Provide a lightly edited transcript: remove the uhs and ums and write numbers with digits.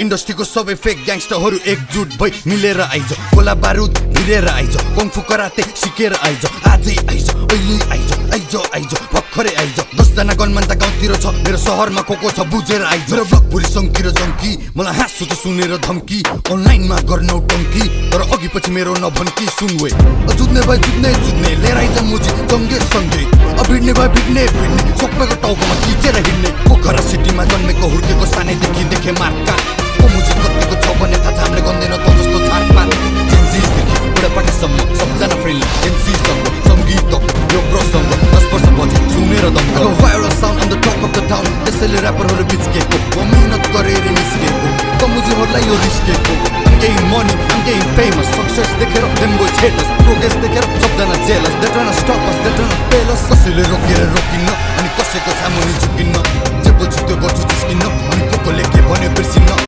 इन्डस्ट्रीको सबै फेक ग्याङ्स्टरहरू एकजुट भई मिलेर आइज गोला बारुद भिरेर आइज कङ्फु कराते सिकेर आइज आजै आइज अहिले आइज आइज आइज भर्खरै आइज 10 जना गनमान त गाउँतिर छ मेरो शहरमा को छ बुझेर आइज मेरो ब्लग भुरी सङ्की र जङ्की मलाई हाँसु त सुनेर धम्की अनलाइनमा गर्नौ टङ्की तर अघि पछि मेरो नभन्की सुनवे जुत्ने भए जुत्ने लिएर आइज मुजी जङ्गे सँगै भिड्ने भए भिड्ने सबैको टाउकोमा खिचेर हिँड्ने पोखरा सिटीमा जन्मेको हुर्केको सानैदेखि देखे मार्का मुजी कतिको छ भने थाहा छ हामीले गन्दैन त जस्तो छाडपात जेन्जीदेखि बुढापाकासम्म सबजना फ्रेन्डली जेन्सीसँग सङ्गीत यो प्रसङ्ग 10 वर्ष पछि सुनेर दङ्ग viral sound on the top of the town त्यसैले ऱ्यापरहरू बिच्केको म मेहनत गरेर निस्केको त मुजीहरूलाई यो रिस्केको I'm getting money, I'm getting famous Success देखेर them boys hate us Progress देखेर सबजना jealous They're trying to stop us, they're trying to fail us कसैले रोकेर रोकिन्न अनि कसैको सामुन्ने झुकिन्न जे बोल्छु त्यो गर्छु जिस्किन्न अनि को को लेखे भन्यो बिर्सिन्न